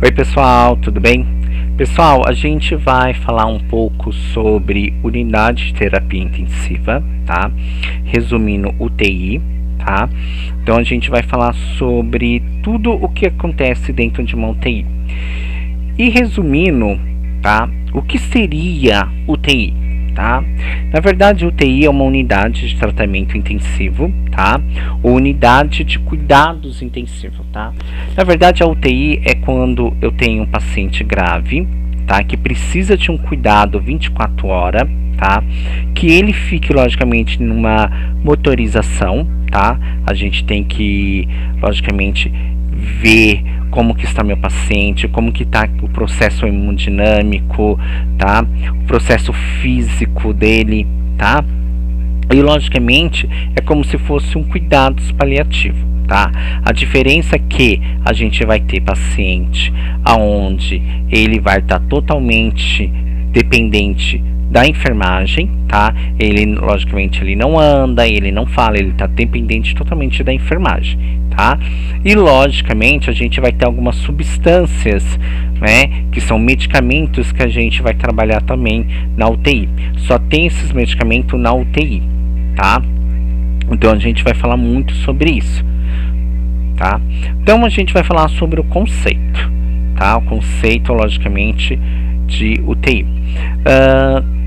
Oi pessoal, tudo bem? Pessoal, a gente vai falar um pouco sobre unidade de terapia intensiva, tá? Resumindo, UTI, tá? Então a gente vai falar sobre tudo o que acontece dentro de uma UTI. E resumindo, tá? O que seria UTI, tá? Na verdade, UTI é uma unidade de tratamento intensivo, tá? Ou unidade de cuidados intensivos, tá? Na verdade, a UTI é quando eu tenho um paciente grave, tá? Que precisa de um cuidado 24 horas, tá? Que ele fique, logicamente, numa motorização, tá? A gente tem que, logicamente, ver como que está meu paciente, como que está o processo hemodinâmico, tá? O processo físico dele, tá? E logicamente é como se fosse um cuidados paliativo, tá? A diferença é que a gente vai ter paciente aonde ele vai estar totalmente dependente da enfermagem, tá? Ele, logicamente, ele não anda, ele não fala, ele está dependente totalmente da enfermagem, tá? E, logicamente, a gente vai ter algumas substâncias, né? Que são medicamentos que a gente vai trabalhar também na UTI. Só tem esses medicamentos na UTI, tá? Então, a gente vai falar muito sobre isso, tá? Então, a gente vai falar sobre o conceito, tá? O conceito, logicamente, de UTI.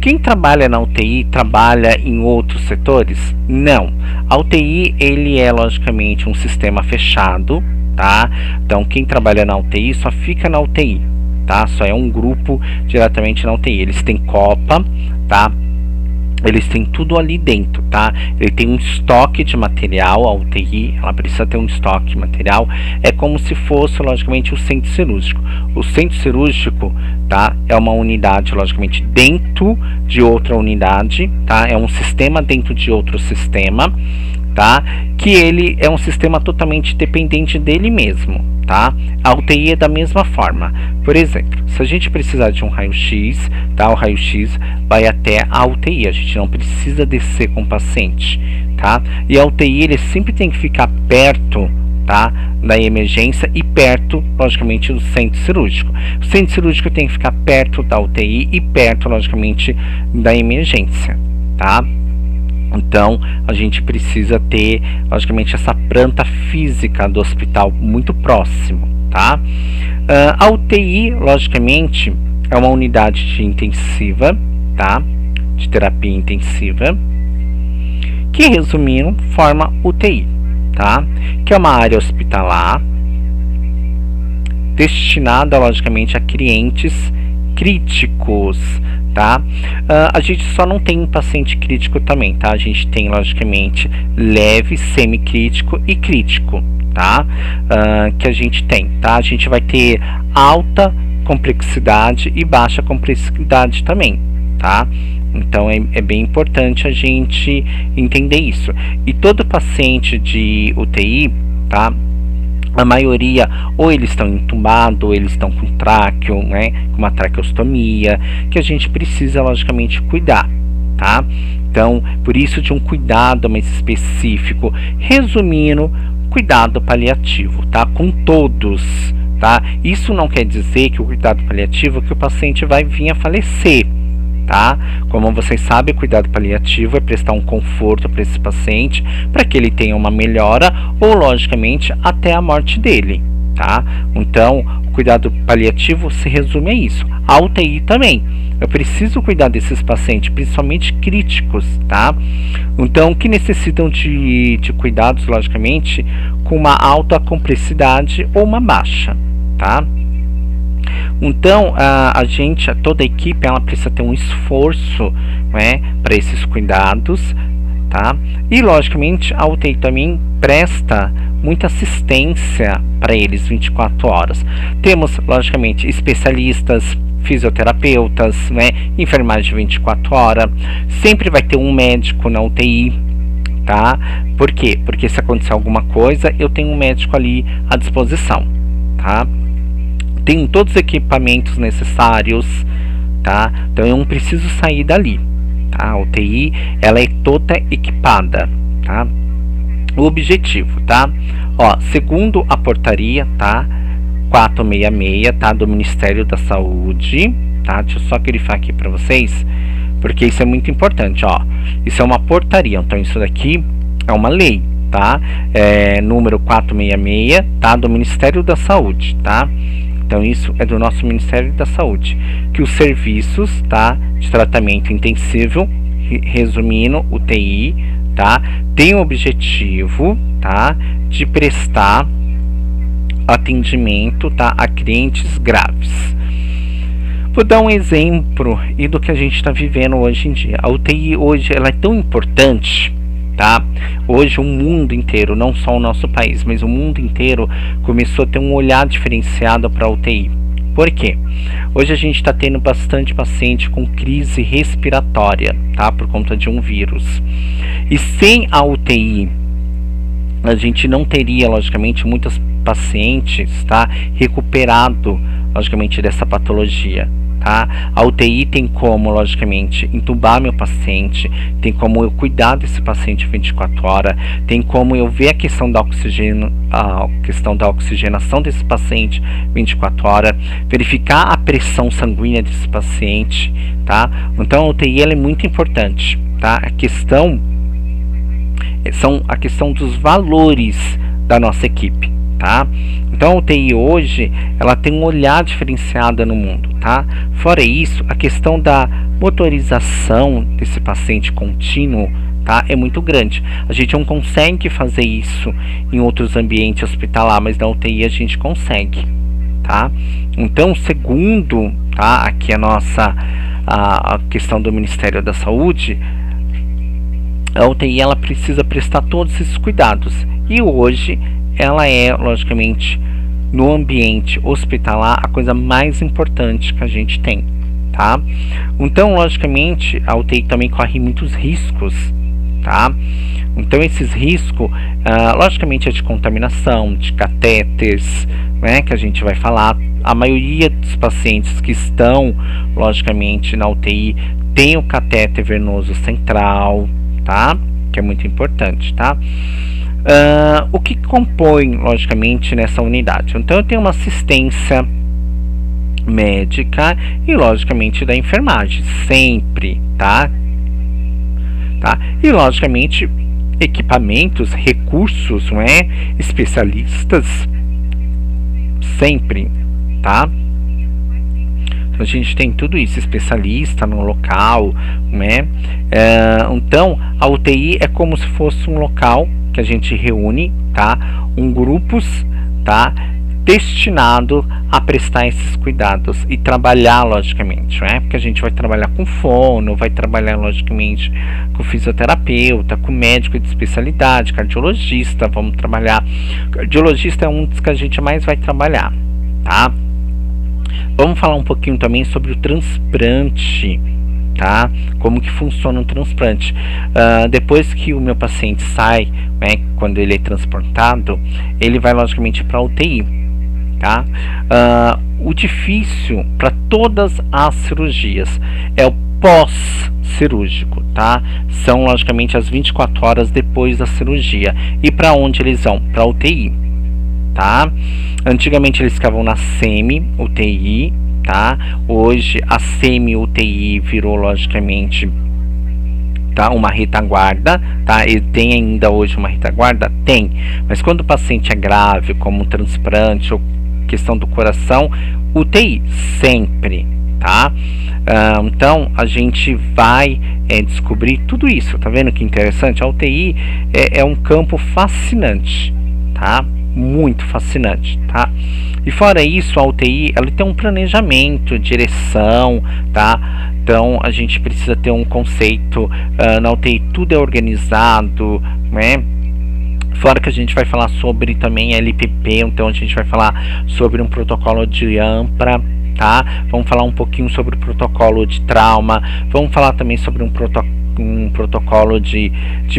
Quem trabalha na UTI trabalha em outros setores? Não. A UTI, ele é logicamente um sistema fechado, tá? Então quem trabalha na UTI só fica na UTI, tá? Só é um grupo diretamente na UTI. Eles têm copa, tá? Eles têm tudo ali dentro, tá? Ele tem um estoque de material, a UTI, ela precisa ter um estoque de material. É como se fosse, logicamente, o centro cirúrgico. O centro cirúrgico, tá? É uma unidade, logicamente, dentro de outra unidade, tá? É um sistema dentro de outro sistema, tá? Que ele é um sistema totalmente dependente dele mesmo, tá? A UTI é da mesma forma. Por exemplo, se a gente precisar de um raio-x, tá? O raio-x vai até a UTI, a gente não precisa descer com o paciente, tá? E a UTI, ele sempre tem que ficar perto, tá? Da emergência e perto, logicamente, do centro cirúrgico. O centro cirúrgico tem que ficar perto da UTI e perto, logicamente, da emergência, tá? Então, a gente precisa ter, logicamente, essa planta física do hospital muito próximo, tá? A UTI, logicamente, é uma unidade de intensiva, tá? De terapia intensiva, que, resumindo, forma UTI, tá? Que é uma área hospitalar destinada, logicamente, a clientes críticos, tá? A gente só não tem um paciente crítico também, tá? A gente tem, logicamente, leve, semicrítico e crítico, tá? Que a gente tem, tá? A gente vai ter alta complexidade e baixa complexidade também, tá? Então é bem importante a gente entender isso. E todo paciente de UTI, tá? A maioria, ou eles estão entubados, ou eles estão com tráqueo, né, com uma traqueostomia, que a gente precisa, logicamente, cuidar, tá? Então, por isso de um cuidado mais específico, resumindo, cuidado paliativo, tá? Com todos, tá? Isso não quer dizer que o cuidado paliativo, que o paciente vai vir a falecer, tá? Como vocês sabem, cuidado paliativo é prestar um conforto para esse paciente, para que ele tenha uma melhora ou, logicamente, até a morte dele, tá? Então, o cuidado paliativo se resume a isso. A UTI também. Eu preciso cuidar desses pacientes, principalmente críticos, tá? Então, que necessitam de cuidados, logicamente, com uma alta complexidade ou uma baixa, tá? Então, toda a equipe, ela precisa ter um esforço, né, para esses cuidados, tá? E, logicamente, a UTI também presta muita assistência para eles 24 horas. Temos, logicamente, especialistas, fisioterapeutas, né, enfermagem 24 horas. Sempre vai ter um médico na UTI, tá? Por quê? Porque se acontecer alguma coisa, eu tenho um médico ali à disposição, tá? Tem todos os equipamentos necessários, tá? Então eu não preciso sair dali, tá? A UTI, ela é toda equipada, tá? O objetivo, tá? Ó, segundo a portaria, tá? 466, tá? Do Ministério da Saúde, tá? Deixa eu só grifar aqui para vocês, porque isso é muito importante, ó. Isso é uma portaria, então isso daqui é uma lei, tá? Número 466, tá? Do Ministério da Saúde, tá? Então isso é do nosso Ministério da Saúde, que os serviços, tá, de tratamento intensivo, resumindo, UTI, tá, tem o objetivo, tá, de prestar atendimento, tá, a clientes graves. Vou dar um exemplo e do que a gente está vivendo hoje em dia. A UTI hoje ela é tão importante, tá? Hoje o mundo inteiro, não só o nosso país, mas o mundo inteiro começou a ter um olhar diferenciado para a UTI. Por quê? Hoje a gente está tendo bastante paciente com crise respiratória, tá? Por conta de um vírus. E sem a UTI, a gente não teria, logicamente, muitos pacientes, tá, recuperado, logicamente, dessa patologia. Tá? A UTI tem como, logicamente, entubar meu paciente, tem como eu cuidar desse paciente 24 horas, tem como eu ver a questão da oxigenação desse paciente 24 horas, verificar a pressão sanguínea desse paciente, tá? Então a UTI ela é muito importante, tá? A questão dos valores da nossa equipe, tá? Então a UTI hoje ela tem um olhar diferenciado no mundo, tá? Fora isso, a questão da motorização desse paciente contínuo, tá, é muito grande. A gente não consegue fazer isso em outros ambientes hospitalar, mas na UTI a gente consegue, tá? Então, segundo, tá, aqui a questão do Ministério da Saúde, a UTI ela precisa prestar todos esses cuidados. E hoje ela é, logicamente, no ambiente hospitalar, a coisa mais importante que a gente tem, tá? Então, logicamente, a UTI também corre muitos riscos, tá? Então, esses riscos, logicamente, é de contaminação, de catéteres, né, que a gente vai falar. A maioria dos pacientes que estão, logicamente, na UTI tem o catéter venoso central, tá? Que é muito importante, tá? O que compõe, logicamente, nessa unidade? Então, eu tenho uma assistência médica e, logicamente, da enfermagem, sempre, tá? E, logicamente, equipamentos, recursos, não é? Especialistas, sempre, tá? Então, a gente tem tudo isso, especialista no local, né? Então, a UTI é como se fosse um local que a gente reúne, tá? Grupos, tá? Destinado a prestar esses cuidados e trabalhar, logicamente, né? Porque a gente vai trabalhar com fono, vai trabalhar, logicamente, com fisioterapeuta, com médico de especialidade, cardiologista, vamos trabalhar. Cardiologista é um dos que a gente mais vai trabalhar, tá? Vamos falar um pouquinho também sobre o transplante, tá? Como que funciona o transplante. Depois que o meu paciente sai, né, quando ele é transportado, ele vai logicamente para a UTI, tá? O difícil para todas as cirurgias é o pós-cirúrgico, tá? São logicamente as 24 horas depois da cirurgia. E para onde eles vão? Para a UTI, tá? Antigamente eles ficavam na semi-UTI, tá? Hoje a semi-UTI virou logicamente, tá, uma retaguarda, tá? E tem ainda hoje uma retaguarda? Tem. Mas quando o paciente é grave, como um transplante ou questão do coração, UTI sempre, tá? Então a gente vai descobrir tudo isso, tá vendo que interessante? A UTI é um campo fascinante, tá? Muito fascinante, tá? E fora isso, a UTI ela tem um planejamento, direção, tá? Então a gente precisa ter um conceito, na UTI tudo é organizado, né? Fora que a gente vai falar sobre também LPP, então a gente vai falar sobre um protocolo de AMPRA, tá? Vamos falar um pouquinho sobre o protocolo de trauma, vamos falar também sobre um protocolo de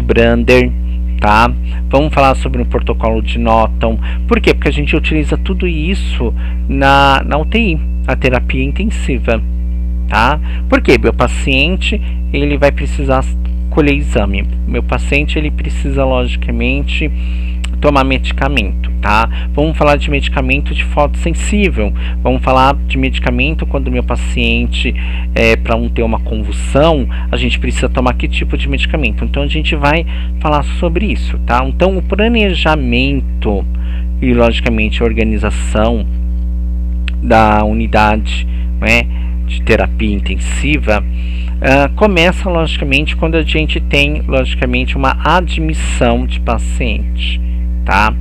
Brander, tá? Vamos falar sobre o protocolo de Norton. Por quê? Porque a gente utiliza tudo isso na UTI, a terapia intensiva, tá? Porque meu paciente ele vai precisar colher exame, meu paciente ele precisa logicamente tomar medicamento, tá? Vamos falar de medicamento de fotossensível, vamos falar de medicamento quando o meu paciente, para não ter uma convulsão, a gente precisa tomar que tipo de medicamento. Então a gente vai falar sobre isso, tá? Então o planejamento e logicamente a organização da unidade, né, de terapia intensiva começa logicamente quando a gente tem logicamente uma admissão de paciente, tá?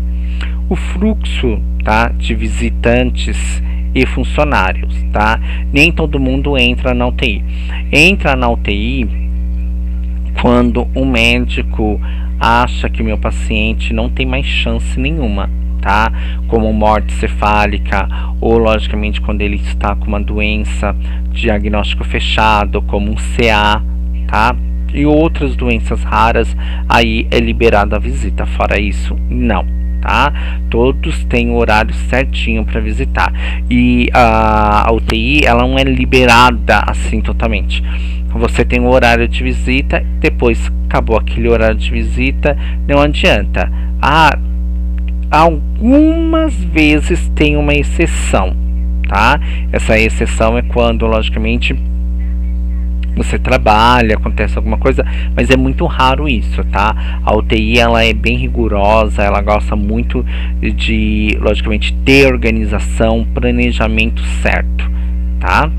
O fluxo, tá, de visitantes e funcionários, tá? Nem todo mundo entra na UTI. Entra na UTI quando o médico acha que o meu paciente não tem mais chance nenhuma, tá? Como morte cefálica, ou logicamente quando ele está com uma doença diagnóstico fechado, como um CA, tá? E outras doenças raras, aí é liberada a visita. Fora isso, não, tá? Todos têm o horário certinho para visitar. E a UTI, ela não é liberada assim totalmente. Você tem o horário de visita, depois acabou aquele horário de visita, não adianta. Algumas vezes tem uma exceção, tá? Essa exceção é quando, logicamente, você trabalha, acontece alguma coisa, mas é muito raro isso, tá? A UTI, ela é bem rigorosa, ela gosta muito de, logicamente, ter organização, planejamento certo, tá?